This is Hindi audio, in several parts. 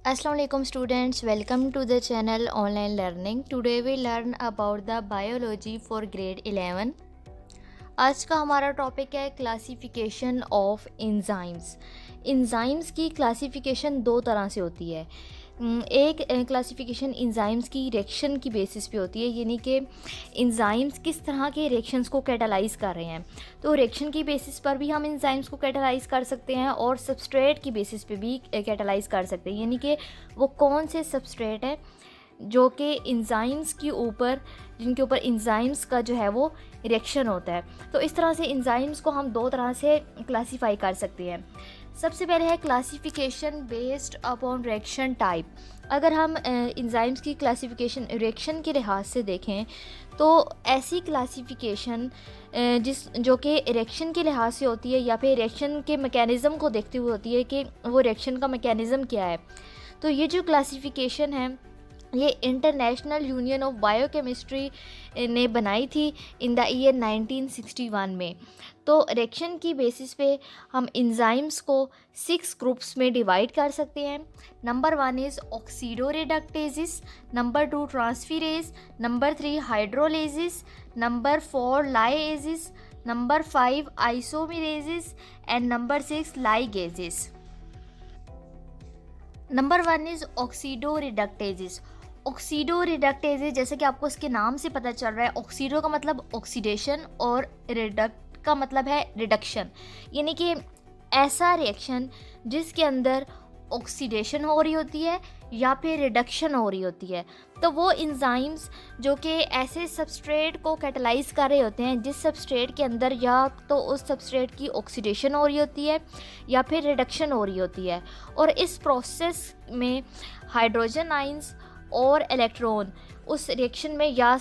Assalamu alaikum students, welcome to the channel Online Learning. Today we learn about the biology for grade 11. आज का हमारा टॉपिक है क्लासिफिकेशन ऑफ एंजाइम्स। एंजाइम्स की क्लासिफिकेशन दो तरह से होती है। एक क्लासिफिकेशन एंजाइम्स की रिएक्शन की बेसिस पे होती है, यानी कि एंजाइम्स किस तरह के रिएक्शंस को कैटालाइज कर रहे हैं। तो रिएक्शन की बेसिस पर भी हम एंजाइम्स को कैटालाइज कर सकते हैं और सबस्ट्रेट की बेसिस पे भी कैटालाइज कर सकते हैं, यानी कि वो कौन से सबस्ट्रेट है जो कि एंजाइम्स के ऊपर जिनके ऊपर एंजाइम्स का जो है वो रिएक्शन होता है। तो इस तरह से एंजाइम्स को हम दो तरह से क्लासीफाई कर सकते हैं। सबसे पहले है classification based upon reaction type. अगर हम एंजाइम्स की क्लासिफिकेशन रिएक्शन के लिहाज से देखें तो ऐसी क्लासिफिकेशन जो कि रिएक्शन के लिहाज से होती है या फिर रिएक्शन के मैकेनिज़्म को देखते हुए होती है कि वो रिएक्शन का मैकेनिज़्म क्या है। तो ये जो क्लासिफिकेशन है ये इंटरनेशनल यूनियन ऑफ बायोकेमिस्ट्री ने बनाई थी इन द ईयर 1961 में। तो रिएक्शन की बेसिस पे हम एंजाइम्स को 6 ग्रुप्स में डिवाइड कर सकते हैं। Number 1 is oxidoreductases, number 2 transferase, number 3 hydrolases, number 4 lyases, number 5 isomerases and number 6 ligases. Number 1 is oxidoreductases. Oxidoreductases जैसे कि आपको इसके नाम से पता चल रहा है, ऑक्सीडो का मतलब ऑक्सीडेशन और रेडक्ट का मतलब है रिडक्शन, यानी कि ऐसा रिएक्शन जिसके अंदर ऑक्सीडेशन हो रही होती है या फिर रिडक्शन हो रही होती है। तो वो एंजाइम्स जो कि ऐसे सबस्ट्रेट को कैटालाइज कर रहे होते हैं जिस सबस्ट्रेट के अंदर या तो उस सबस्ट्रेट की ऑक्सीडेशन हो रही होती है या फिर रिडक्शन हो रही होती है, और इस प्रोसेस में हाइड्रोजन आइंस और इलेक्ट्रॉन उस रिएक्शन में या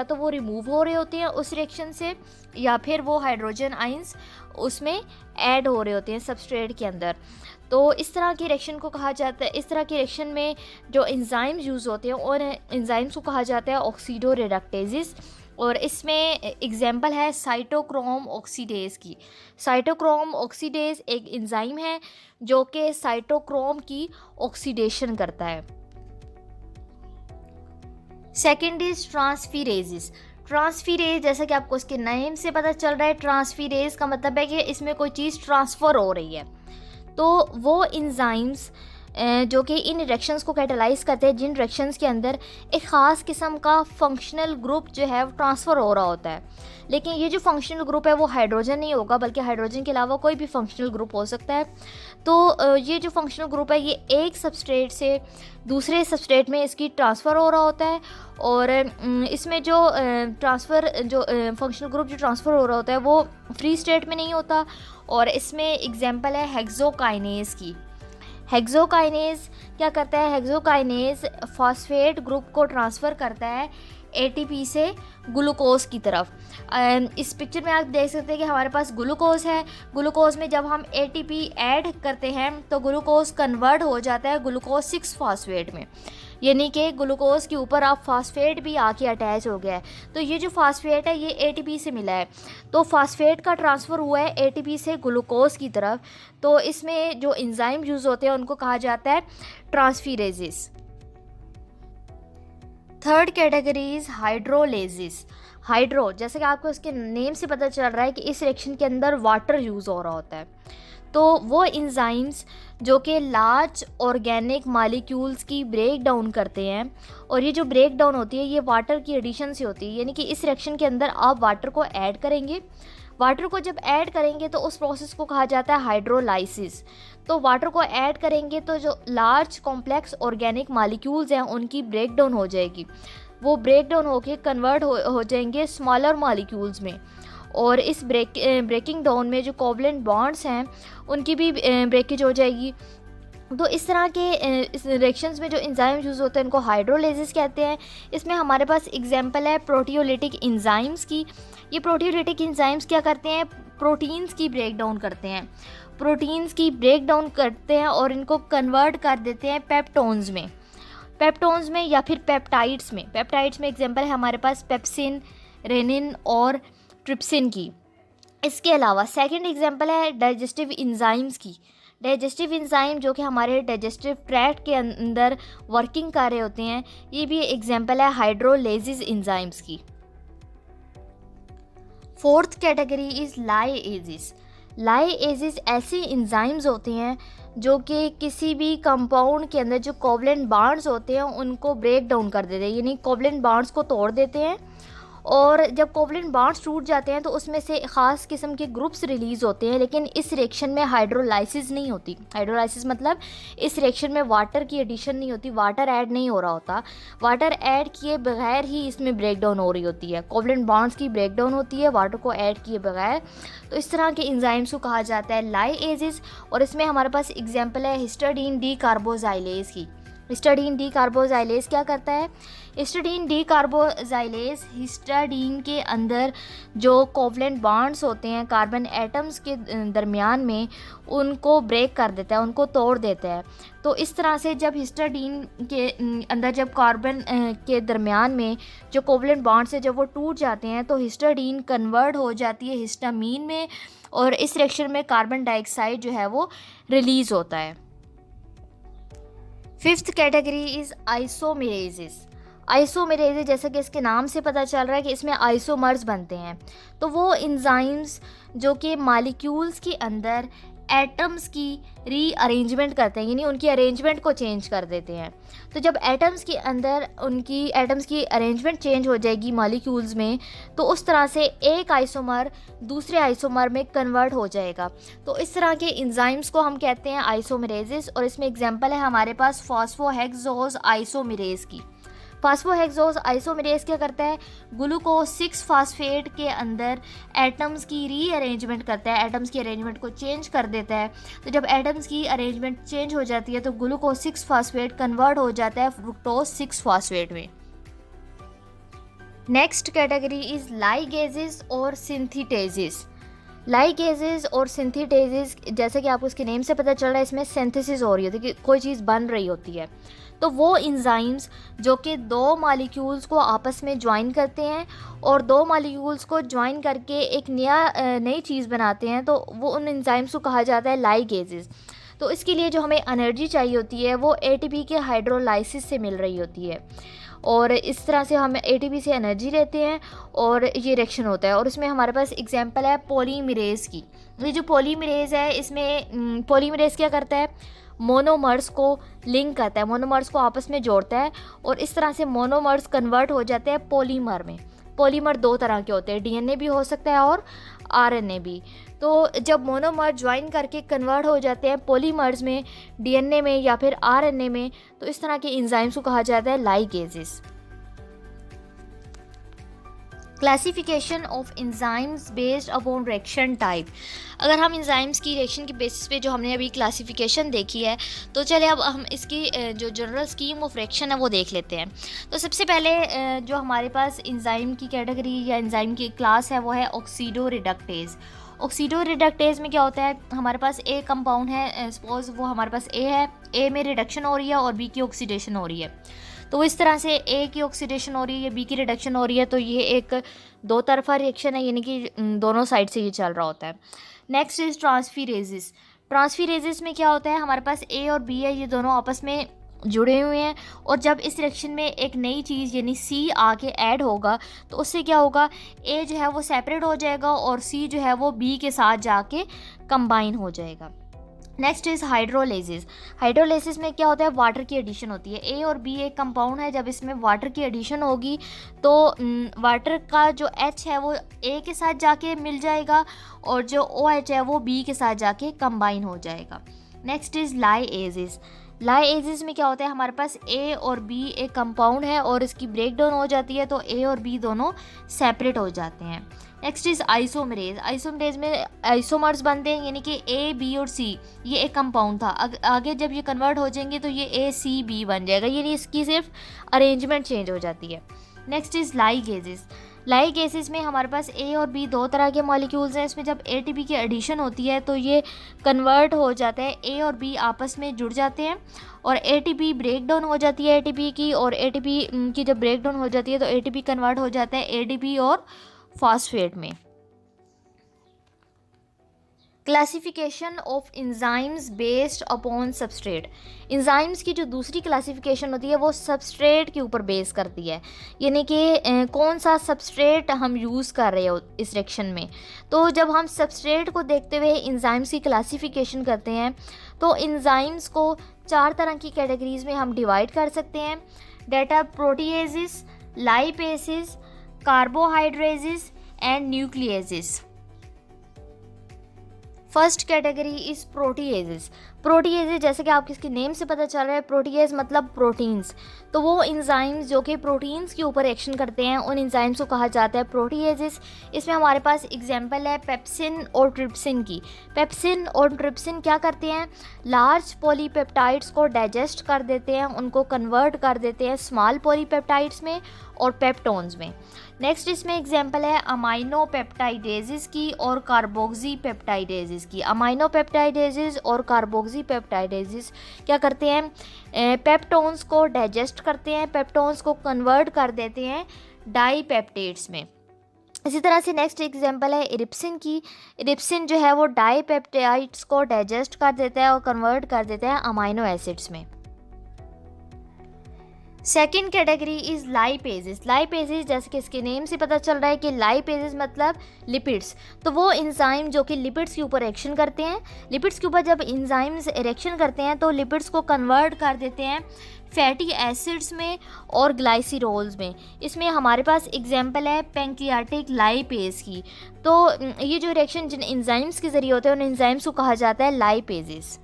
तो वो रिमूव हो रहे होते हैं उस रिएक्शन से या फिर वो हाइड्रोजन आइंस उसमें ऐड हो रहे होते हैं सबस्ट्रेट के अंदर। तो इस तरह की रिएक्शन को कहा जाता है, इस तरह की रिएक्शन में जो एंजाइम्स यूज़ होते हैं और एंजाइम्स को कहा जाता है ऑक्सीडोरेडक्टेजेस। और इसमें एग्जांपल है साइटोक्रोम ऑक्सीडेज की। साइटोक्रोम ऑक्सीडेज एक एंजाइम है जो कि साइटोक्रोम की ऑक्सीडेशन करता है। Second is ट्रांसफीरेजिस। ट्रांसफीरेज जैसा कि आपको इसके नेम से पता चल रहा है, ट्रांसफीरेज का मतलब है कि इसमें कोई चीज़ ट्रांसफ़र हो रही है। तो वो एंजाइम्स जो कि इन रिएक्शंस को कैटालाइज करते हैं जिन रिएक्शंस के अंदर एक ख़ास किस्म का फंक्शनल ग्रुप जो है वो ट्रांसफ़र हो रहा होता है। लेकिन ये जो फंक्शनल ग्रुप है वो हाइड्रोजन नहीं होगा, बल्कि हाइड्रोजन के अलावा कोई भी फंक्शनल ग्रुप हो सकता है। तो ये जो फंक्शनल ग्रुप है ये एक सबस्ट्रेट से दूसरे सबस्ट्रेट में इसकी ट्रांसफ़र हो रहा होता है, और इसमें जो फंक्शनल ग्रुप जो ट्रांसफ़र हो रहा होता है वो फ्री स्टेट में नहीं होता। और इसमें एग्जांपल है हेक्सोकाइनेज की। हेक्सोकाइनेज क्या करता है? हेक्सोकाइनेज फॉस्फेट ग्रुप को ट्रांसफ़र करता है एटीपी से ग्लूकोज की तरफ। इस पिक्चर में आप देख सकते हैं कि हमारे पास ग्लूकोज है। ग्लूकोज में जब हम एटीपी ऐड करते हैं तो ग्लूकोज कन्वर्ट हो जाता है ग्लूकोज 6 फॉस्फेट में, यानी कि ग्लूकोज के ऊपर अब फास्फेट भी आके अटैच हो गया है। तो ये जो फास्फेट है ये एटीपी से मिला है, तो फास्फेट का ट्रांसफ़र हुआ है एटीपी से ग्लूकोज की तरफ। तो इसमें जो एंजाइम यूज़ होते हैं उनको कहा जाता है transferases. Third category is hydrolases. Hydro जैसे कि आपको इसके नेम से पता चल रहा है कि इस रिएक्शन के अंदर वाटर यूज़ हो रहा होता है। तो वो एंजाइम्स जो कि लार्ज ऑर्गेनिक मॉलिक्यूल्स की ब्रेक डाउन करते हैं, और ये जो ब्रेक डाउन होती है ये वाटर की एडिशन से होती है, यानी कि इस रिएक्शन के अंदर आप वाटर को ऐड करेंगे। वाटर को जब ऐड करेंगे तो उस प्रोसेस को कहा जाता है हाइड्रोलाइसिस। तो वाटर को ऐड करेंगे तो जो लार्ज कॉम्प्लेक्स ऑर्गेनिक मॉलिक्यूल्स हैं उनकी ब्रेक डाउन हो जाएगी, वो ब्रेक डाउन होकर कन्वर्ट हो जाएंगे स्मॉलर मॉलिक्यूल्स में, और इस ब्रेकिंग डाउन में जो कोवलेंट बॉन्ड्स हैं उनकी भी ब्रेकेज हो जाएगी। तो इस तरह के इस रिएक्शंस में जो एंजाइम यूज़ होते हैं उनको हाइड्रोलेसिस कहते हैं। इसमें हमारे पास एग्जांपल है प्रोटियोलिटिक एंजाइम्स की। ये प्रोटियोलिटिक एंजाइम्स क्या करते हैं? प्रोटीन्स की ब्रेक डाउन करते हैं, प्रोटीन्स की ब्रेक डाउन करते हैं और इनको कन्वर्ट कर देते हैं पेप्टोन्स में या फिर पेप्टाइड्स में। पेप्टाइड्स में एग्जांपल है हमारे पास पेप्सिन, रेनिन और ट्रिप्सिन की। इसके अलावा सेकंड एग्जांपल है डाइजेस्टिव एंजाइम्स की। डाइजेस्टिव इंजाइम जो कि हमारे डाइजेस्टिव ट्रैक्ट के अंदर वर्किंग कर रहे होते हैं, ये भी एग्जांपल है हाइड्रोलाइसिस इंजाइम्स की। Fourth category is lyases. Lyases ऐसे इंजाइम्स होते हैं जो कि किसी भी कंपाउंड के अंदर जो कोवलेंट बॉन्ड्स होते हैं उनको ब्रेक डाउन कर देते हैं, यानी कोवलेंट बॉन्ड्स को तोड़ देते हैं। और जब कोवलेंट बॉन्ड्स टूट जाते हैं तो उसमें से ख़ास किस्म के ग्रुप्स रिलीज़ होते हैं, लेकिन इस रिएक्शन में हाइड्रोलाइसिस नहीं होती। हाइड्रोलाइसिस मतलब इस रिएक्शन में वाटर की एडिशन नहीं होती, वाटर ऐड नहीं हो रहा होता, वाटर ऐड किए बगैर ही इसमें ब्रेक डाउन हो रही होती है। कोवलेंट बॉन्ड्स की ब्रेक डाउन होती है वाटर को ऐड किए बगैर। तो इस तरह के इंजाइम्स को कहा जाता है लाइएजेस। और इसमें हमारे पास एग्जाम्पल है हिस्टाडीन डी कार्बोजाइलेज की। हिस्टाडीन डी कार्बोजाइलेज क्या करता है? हिस्टाडीन डी कार्बोजाइलेज हिस्टाडीन के अंदर जो कोवलेंट बॉन्ड्स होते हैं कार्बन एटम्स के दरमियान में, उनको ब्रेक कर देता है, उनको तोड़ देता है। तो इस तरह से जब हिस्टाडीन के अंदर जब कार्बन के दरमियान में जो कोवलेंट बॉन्ड्स है जब वो टूट जाते हैं तो हिस्टाडीन कन्वर्ट हो जाती है हिस्टामीन में, और इस रिएक्शन में कार्बन डाइऑक्साइड जो है वो रिलीज़ होता है। Fifth category is isomerases. Isomerases जैसा कि इसके नाम से पता चल रहा है कि इसमें आइसोमर्स बनते हैं। तो वो इंजाइम्स जो कि मॉलिक्यूल्स के अंदर एटम्स की रीअरेंजमेंट करते हैं, यानी उनकी अरेंजमेंट को चेंज कर देते हैं। तो जब एटम्स के अंदर उनकी एटम्स की अरेंजमेंट चेंज हो जाएगी मॉलिक्यूल्स में, तो उस तरह से एक आइसोमर दूसरे आइसोमर में कन्वर्ट हो जाएगा। तो इस तरह के इंजाइम्स को हम कहते हैं आइसोमेरेजेस। और इसमें एग्जांपल है हमारे पास फॉस्फोहेक्सोज आइसोमेरेज की। फॉस्फोहेक्सोज आइसोमेरेज क्या करता है? ग्लूकोज 6 फास्फेट के अंदर एटम्स की रीअरेंजमेंट करता है, एटम्स की अरेंजमेंट को चेंज कर देता है। तो जब एटम्स की अरेंजमेंट चेंज हो जाती है तो ग्लूकोज 6 फास्फेट कन्वर्ट हो जाता है फ्रुक्टोज 6 फास्फेट में। नेक्स्ट कैटेगरी इज लाइगेजेस और सिंथेटेजेस। लाइगेजेस और सिंथेटेजेस जैसे कि आपको इसके नेम से पता चल रहा है, इसमें सिंथेसिस हो रही होती है कि कोई चीज़ बन रही होती है। तो वो इंजाइम्स जो कि दो मॉलिक्यूल्स को आपस में ज्वाइन करते हैं और दो मॉलिक्यूल्स को ज्वाइन करके एक नई चीज़ बनाते हैं, तो वो उन इंजाइम्स को कहा जाता है लाइगेजेस। तो इसके लिए जो हमें एनर्जी चाहिए होती है वो एटीपी के हाइड्रोलाइसिस से मिल रही होती है, और इस तरह से हम एटीपी से एनर्जी लेते हैं और ये रिएक्शन होता है। और इसमें हमारे पास एग्जांपल है पॉलीमरेज की। ये जो पॉलीमरेज है, इसमें पॉलीमरेज क्या करता है? मोनोमर्स को लिंक करता है, मोनोमर्स को आपस में जोड़ता है, और इस तरह से मोनोमर्स कन्वर्ट हो जाते हैं पॉलीमर में। पॉलीमर दो तरह के होते हैं, डीएनए भी हो सकता है और आरएनए भी। तो जब मोनोमर ज्वाइन करके कन्वर्ट हो जाते हैं पॉलीमर्स में, डीएनए में या फिर आरएनए में, तो इस तरह के इंजाइम्स को कहा जाता है ligases. Classification of enzymes based upon reaction type. अगर हम इंजाइम्स की रिएक्शन के बेसिस पे जो हमने अभी क्लासिफिकेशन देखी है, तो चले अब हम इसकी जो जनरल स्कीम ऑफ रिएक्शन है वो देख लेते हैं। तो सबसे पहले जो हमारे पास इंजाइम की कैटेगरी या इंजाइम की क्लास है वो है ऑक्सीडो रिडक्टेज। ऑक्सीडो रिडक्टेज में क्या होता है? हमारे पास ए कंपाउंड है, सपोज वो हमारे पास ए है, ए में रिडक्शन हो रही है और बी की ऑक्सीडेशन हो रही है। तो इस तरह से ए की ऑक्सीडेशन हो रही है या बी की रिडक्शन हो रही है, तो ये एक दो तरफा रिएक्शन है, यानी कि दोनों साइड से ये चल रहा होता है। Next is ट्रांसफीरेजिस। ट्रांसफीरेजिस में क्या होता है? हमारे पास ए और बी है, ये दोनों आपस में जुड़े हुए हैं, और जब इस रिएक्शन में एक नई चीज़ यानी सी आके ऐड होगा तो उससे क्या होगा? ए जो है वो सेपरेट हो जाएगा और सी जो है वो बी के साथ जाके कंबाइन हो जाएगा। Next is hydrolysis. हाइड्रोलाइसिस में क्या होता है? वाटर की एडिशन होती है। ए और बी एक कंपाउंड है, जब इसमें वाटर की एडिशन होगी तो वाटर का जो H है वो ए के साथ जाके मिल जाएगा और जो OH है वो बी के साथ जाके कंबाइन हो जाएगा। Next is lyases. लाइएजेस में क्या होता है? हमारे पास ए और बी एक कंपाउंड है और इसकी ब्रेक डाउन हो जाती है, तो ए और बी दोनों सेपरेट हो जाते हैं। Next is isomerase. आइसोमरेज में आइसोमर्स बनते हैं, यानी कि ए बी और सी ये एक कंपाउंड था, आगे जब ये कन्वर्ट हो जाएंगे तो ये ए सी बी बन जाएगा, यानी इसकी सिर्फ अरेंजमेंट चेंज हो जाती है। Next is ligases. लाइगेसेस में हमारे पास ए और बी दो तरह के मॉलिक्यूल्स हैं, इसमें जब एटीपी की एडिशन होती है तो ये कन्वर्ट हो जाता है, ए और बी आपस में जुड़ जाते हैं और एटीपी ब्रेक डाउन हो जाती है एटीपी की, और एटीपी की जब ब्रेक डाउन हो जाती है तो एटीपी कन्वर्ट हो जाता है एडीपी और फॉस्फेट में। Classification of enzymes based upon substrate. Enzymes की जो दूसरी क्लासिफिकेशन होती है वो सबस्ट्रेट के ऊपर बेस करती है, यानी कि कौन सा सबस्ट्रेट हम यूज़ कर रहे हो इस रिएक्शन में। तो जब हम सबस्ट्रेट को देखते हुए इंजाइम्स की क्लासिफिकेशन करते हैं तो इंजाइम्स को 4 तरह की कैटेगरीज में हम डिवाइड कर सकते हैं। That are proteases, lipases, carbohydrases and nucleases. First category is proteases. Proteases जैसे कि आपको इसके नेम से पता चल रहा है, प्रोटीएज मतलब प्रोटीन्स। तो वो इंजाइम्स जो कि प्रोटीन्स के ऊपर एक्शन करते हैं उन इंजाइम्स को कहा जाता है प्रोटीएजेस। इसमें हमारे पास एग्जांपल है पेप्सिन और ट्रिप्सिन की। पेप्सिन और ट्रिप्सिन क्या करते हैं, लार्ज पॉलीपेप्टाइड्स को डाइजेस्ट कर देते हैं, उनको कन्वर्ट कर देते हैं स्मॉल पॉलीपेप्टाइड्स में और पेप्टोन्स में। नेक्स्ट इसमें एग्जांपल है अमाइनो पेप्टाइडेजेस की और कार्बोक्सी पेप्टाइडेजेस की। अमाइनो पेप्टाइडेजेस और कार्बोक्सी पेप्टाइडेजेस क्या करते हैं, पेप्टोन्स को डाइजेस्ट करते हैं, पेप्टोन्स को कन्वर्ट कर देते हैं डाईपेप्टाइड्स में। इसी तरह से नेक्स्ट एग्जांपल है इरिप्सिन की। इरिप्सिन जो है वो डाईपेप्टाइड्स को डाइजेस्ट कर देता है और कन्वर्ट कर देता है अमाइनो एसिड्स में। Second category is lipases. Lipases जैसे कि इसके नेम से पता चल रहा है कि लाइपेजेस मतलब लिपिड्स। तो वो इंजाइम जो कि लिपिड्स के ऊपर एक्शन करते हैं, लिपिड्स के ऊपर जब इंजाइम्स रिएक्शन करते हैं तो लिपिड्स को कन्वर्ट कर देते हैं फैटी एसिड्स में और ग्लाइसिरोल्स में। इसमें हमारे पास एग्जांपल है पैंक्रियाटिक लाइपेज की। तो ये जो रिएक्शन जिन इंजाइम्स के ज़रिए होते हैं उन इंजाइम्स को कहा जाता है lipases.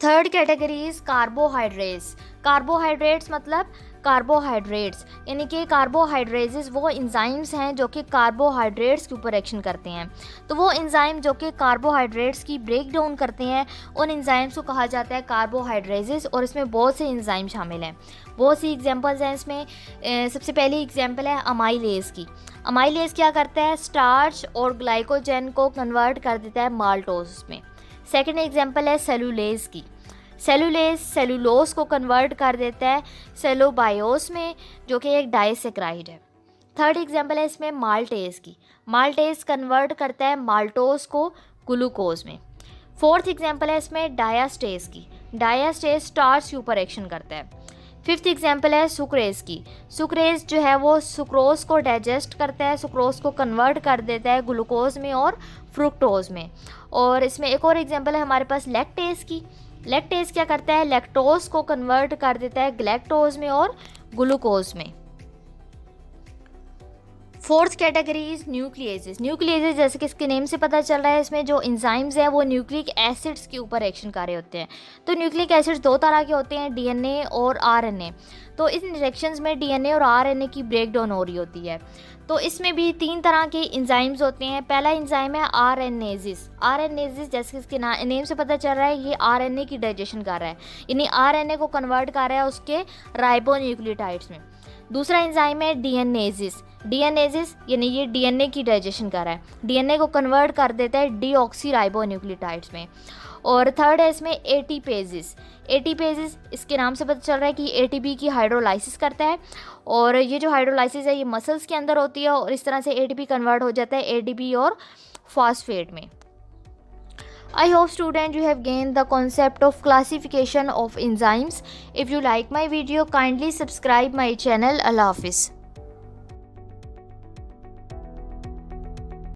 Third category is carbohydrates. Carbohydrates मतलब कार्बोहाइड्रेट्स, यानी कि कार्बोहाइड्रेजेस वो इंजाइम्स हैं जो कि कार्बोहाइड्रेट्स के ऊपर एक्शन करते हैं। तो वो इंजाइम जो कि कार्बोहाइड्रेट्स की ब्रेक डाउन करते हैं उन इंजाइम्स को कहा जाता है कार्बोहाइड्रेजेस, और इसमें बहुत से इंजाइम शामिल हैं। बहुत सी एग्जांपल्स हैं इसमें। सबसे पहली एग्जांपल है अमाइलेज की। अमाइलेज क्या करता है, स्टार्च और ग्लाइकोजन को कन्वर्ट कर देता है माल्टोज में। सेकेंड एग्जांपल है सेलुलेज की। सेलुलेज सेलुलोज को कन्वर्ट कर देता है सेलोबायोस में, जो कि एक डाइसेक्राइड है। थर्ड एग्जांपल है इसमें माल्टेज की। माल्टेज कन्वर्ट करता है माल्टोज को ग्लूकोज में। फोर्थ एग्जांपल है इसमें डायास्टेज की। डायास्टेज स्टार्च के ऊपर एक्शन करता है। फिफ्थ एग्जांपल है सुक्रेज की। सुक्रेज जो है वो सुक्रोज को डाइजेस्ट करता है, सुक्रोज को कन्वर्ट कर देता है ग्लूकोज में और फ्रुक्टोज में। और इसमें एक और एग्जांपल है हमारे पास लैक्टेज की। लैक्टेज क्या करता है, लैक्टोज को कन्वर्ट कर देता है ग्लैक्टोज में और ग्लूकोज में। Fourth category is nucleases. Nucleases जैसे कि इसके नेम से पता चल रहा है, इसमें जो इंजाइम्स हैं वो न्यूक्लिक एसिड्स के ऊपर एक्शन कर रहे होते हैं। तो न्यूक्लिक एसिड्स दो तरह के होते हैं, डीएनए और आरएनए। तो इन रिएक्शंस में डीएनए और आरएनए की ब्रेक डाउन हो रही होती है। तो इसमें भी 3 तरह के इंजाइम्स होते हैं। पहला इंजाइम है आरएनएजेस। आरएनएजेस जैसे इसके नेम से पता चल रहा है ये आरएनए की डाइजेशन कर रहा है, यानी आरएनए को कन्वर्ट कर रहा है उसके राइबोन्यूक्लियोटाइड्स में। दूसरा इंजाइम है डीएनएजेस। डीएनएजेस यानी ये डीएनए की डाइजेशन कर रहा है, डीएनए को कन्वर्ट कर देता है डीऑक्सीराइबोन्यूक्लियोटाइड्स में। और थर्ड है इसमें एटीपेजेस। एटीपेजेस इसके नाम से पता चल रहा है कि एटीपी की हाइड्रोलाइसिस करता है, और ये जो हाइड्रोलाइसिस है ये मसल्स के अंदर होती है और इस तरह से एटीपी कन्वर्ट हो जाता है एडीपी और फॉस्फेट में। I hope student you have gained the concept of classification of enzymes. If you like my video, kindly subscribe my channel. Allah Hafiz.